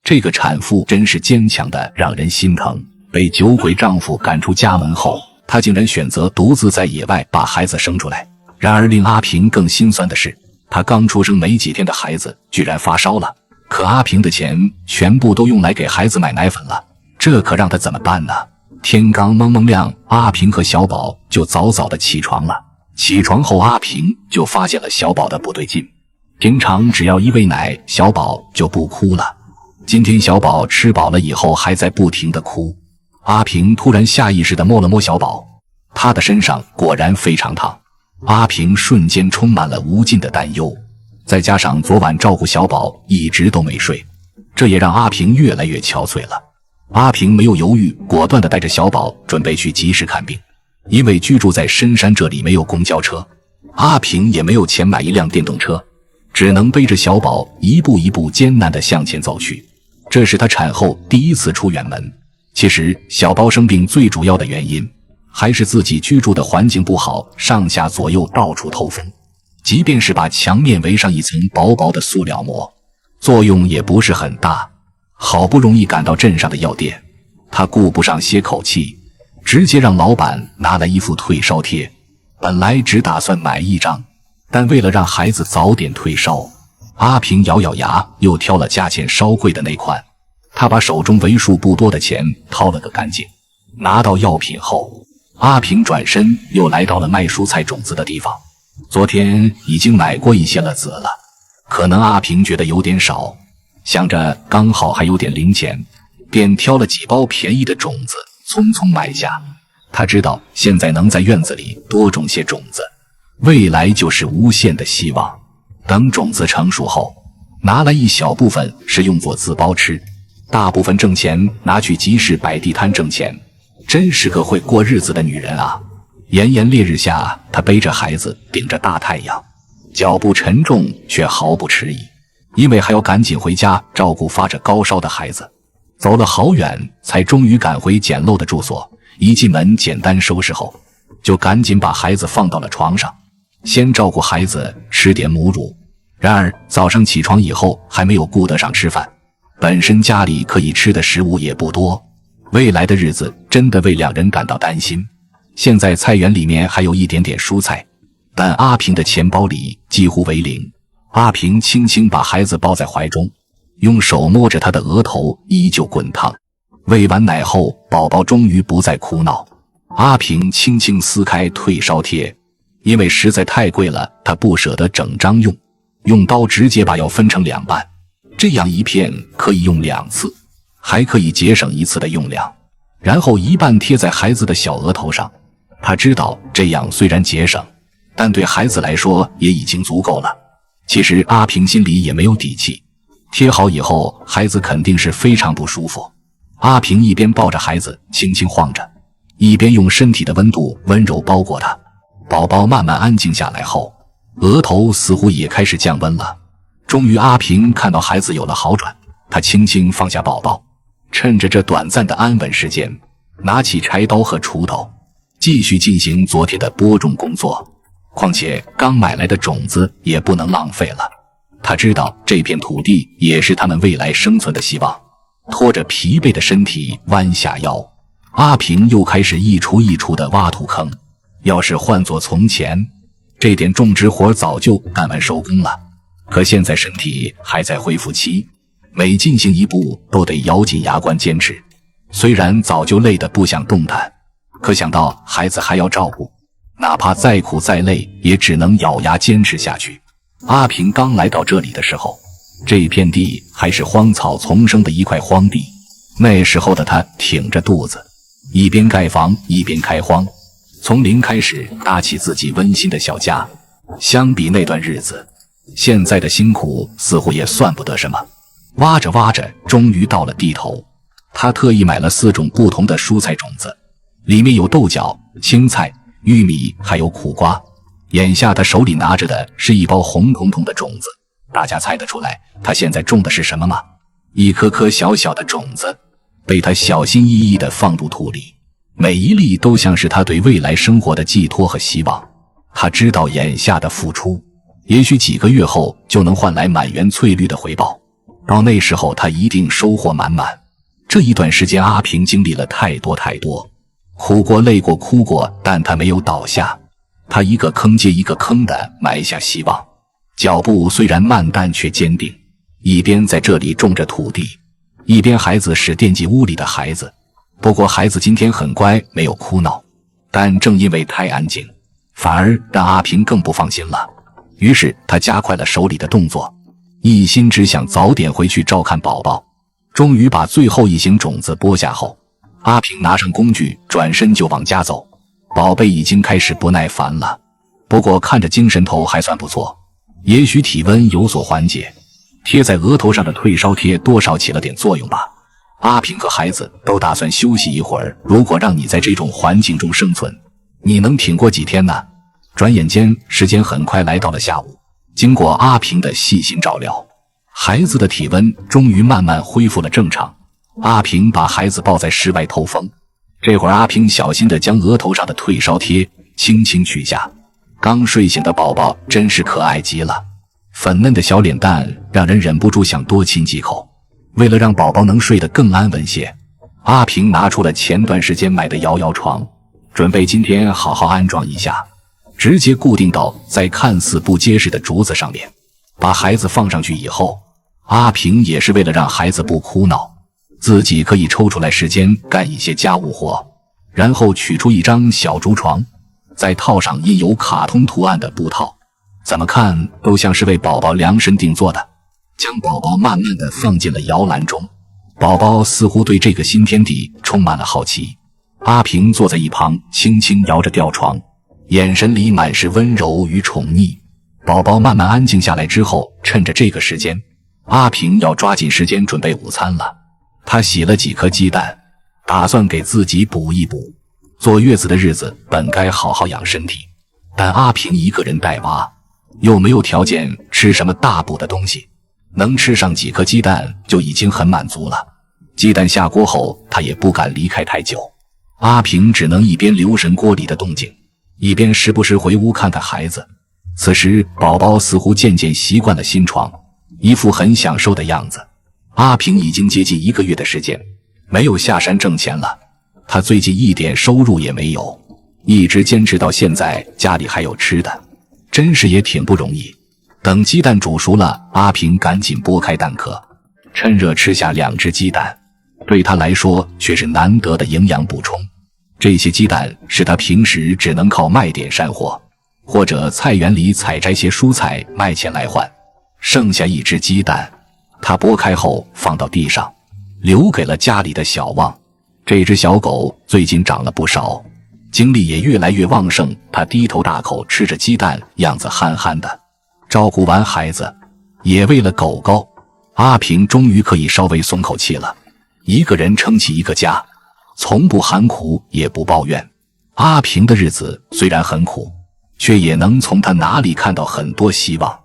这个产妇真是坚强的让人心疼。被酒鬼丈夫赶出家门后，她竟然选择独自在野外把孩子生出来。然而令阿平更心酸的是，她刚出生没几天的孩子居然发烧了，可阿平的钱全部都用来给孩子买奶粉了，这可让她怎么办呢？天刚蒙蒙亮，阿平和小宝就早早的起床了。起床后，阿平就发现了小宝的不对劲。平常只要一喂奶，小宝就不哭了。今天小宝吃饱了以后还在不停地哭。阿平突然下意识地摸了摸小宝，他的身上果然非常烫。阿平瞬间充满了无尽的担忧，再加上昨晚照顾小宝一直都没睡，这也让阿平越来越憔悴了。阿平没有犹豫，果断地带着小宝准备去集市看病。因为居住在深山，这里没有公交车，阿平也没有钱买一辆电动车，只能背着小宝一步一步艰难地向前走去。这是他产后第一次出远门。其实小宝生病最主要的原因还是自己居住的环境不好，上下左右到处透风，即便是把墙面围上一层薄薄的塑料膜，作用也不是很大。好不容易赶到镇上的药店，他顾不上歇口气，直接让老板拿来一副退烧贴。本来只打算买一张，但为了让孩子早点退烧，阿平咬咬牙又挑了价钱稍贵的那款。他把手中为数不多的钱掏了个干净。拿到药品后，阿平转身又来到了卖蔬菜种子的地方。昨天已经买过一些了籽了，可能阿平觉得有点少，想着刚好还有点零钱，便挑了几包便宜的种子匆匆买下。他知道现在能在院子里多种些种子，未来就是无限的希望。等种子成熟后，拿来一小部分是用作自包吃，大部分挣钱拿去集市摆地摊挣钱。真是个会过日子的女人啊！炎炎烈日下，她背着孩子顶着大太阳，脚步沉重却毫不迟疑，因为还要赶紧回家照顾发着高烧的孩子。走了好远才终于赶回简陋的住所，一进门简单收拾后，就赶紧把孩子放到了床上，先照顾孩子吃点母乳。然而早上起床以后还没有顾得上吃饭，本身家里可以吃的食物也不多，未来的日子真的为两人感到担心。现在菜园里面还有一点点蔬菜，但阿平的钱包里几乎为零。阿平轻轻把孩子抱在怀中，用手摸着他的额头，依旧滚烫。喂完奶后，宝宝终于不再哭闹。阿平轻轻撕开退烧贴，因为实在太贵了，他不舍得整张用刀直接把药分成2半，这样一片可以用2次，还可以节省1次的用量。然后一半贴在孩子的小额头上，他知道这样虽然节省，但对孩子来说也已经足够了。其实阿平心里也没有底气，贴好以后孩子肯定是非常不舒服。阿平一边抱着孩子轻轻晃着，一边用身体的温度温柔包裹他。宝宝慢慢安静下来后，额头似乎也开始降温了。终于阿平看到孩子有了好转，他轻轻放下宝宝，趁着这短暂的安稳时间，拿起柴刀和锄头，继续进行昨天的播种工作。况且刚买来的种子也不能浪费了，他知道这片土地也是他们未来生存的希望。拖着疲惫的身体弯下腰，阿平又开始一锄一锄地挖土坑。要是换作从前，这点种植活早就干完收工了，可现在身体还在恢复期，每进行一步都得咬紧牙关坚持。虽然早就累得不想动弹，可想到孩子还要照顾，哪怕再苦再累也只能咬牙坚持下去。阿平刚来到这里的时候，这片地还是荒草丛生的一块荒地，那时候的他挺着肚子，一边盖房一边开荒，从零开始搭起自己温馨的小家。相比那段日子，现在的辛苦似乎也算不得什么。挖着挖着，终于到了地头。他特意买了4种不同的蔬菜种子，里面有豆角、青菜、玉米还有苦瓜。眼下他手里拿着的是一包红彤彤的种子，大家猜得出来他现在种的是什么吗？一颗颗小小的种子，被他小心翼翼地放入土里，每一粒都像是他对未来生活的寄托和希望。他知道眼下的付出，也许几个月后就能换来满园翠绿的回报。到那时候他一定收获满满。这一段时间阿平经历了太多，苦过累过哭过，但他没有倒下，他一个坑接一个坑地埋下希望，脚步虽然慢但却坚定，一边在这里种着土地，一边孩子使惦记屋里的孩子。不过孩子今天很乖，没有哭闹，但正因为太安静，反而让阿平更不放心了。于是他加快了手里的动作，一心只想早点回去照看宝宝。终于把最后一型种子播下后，阿平拿上工具转身就往家走。宝贝已经开始不耐烦了，不过看着精神头还算不错，也许体温有所缓解，贴在额头上的退烧贴多少起了点作用吧。阿平和孩子都打算休息一会儿，如果让你在这种环境中生存，你能挺过几天呢？转眼间时间很快来到了下午，经过阿平的细心照料，孩子的体温终于慢慢恢复了正常。阿平把孩子抱在室外透风，这会儿阿平小心地将额头上的退烧贴轻轻取下。刚睡醒的宝宝真是可爱极了，粉嫩的小脸蛋让人忍不住想多亲几口。为了让宝宝能睡得更安稳些，阿平拿出了前段时间买的摇摇床，准备今天好好安装一下，直接固定到在看似不结实的竹子上面。把孩子放上去以后，阿平也是为了让孩子不哭闹，自己可以抽出来时间干一些家务活，然后取出一张小竹床，再套上印有卡通图案的布套，怎么看都像是为宝宝量身定做的。将宝宝慢慢地放进了摇篮中，宝宝似乎对这个新天地充满了好奇。阿平坐在一旁轻轻摇着吊床，眼神里满是温柔与宠溺。宝宝慢慢安静下来之后，趁着这个时间，阿平要抓紧时间准备午餐了。他洗了几颗鸡蛋，打算给自己补一补。坐月子的日子本该好好养身体，但阿平一个人带娃，又没有条件吃什么大补的东西，能吃上几颗鸡蛋就已经很满足了。鸡蛋下锅后，他也不敢离开太久。阿平只能一边留神锅里的动静，一边时不时回屋看看孩子。此时宝宝似乎渐渐习惯了新床，一副很享受的样子。阿平已经接近1个月的时间没有下山挣钱了，他最近一点收入也没有，一直坚持到现在家里还有吃的，真是也挺不容易。等鸡蛋煮熟了，阿平赶紧剥开蛋壳，趁热吃下2只鸡蛋，对他来说却是难得的营养补充。这些鸡蛋是他平时只能靠卖点山货，或者菜园里采摘些蔬菜卖钱来换。剩下1只鸡蛋，他剥开后放到地上，留给了家里的小旺。这只小狗最近长了不少，精力也越来越旺盛，它低头大口吃着鸡蛋，样子憨憨的。照顾完孩子，也喂了狗狗，阿平终于可以稍微松口气了。一个人撑起一个家，从不喊苦也不抱怨。阿平的日子虽然很苦，却也能从他哪里看到很多希望。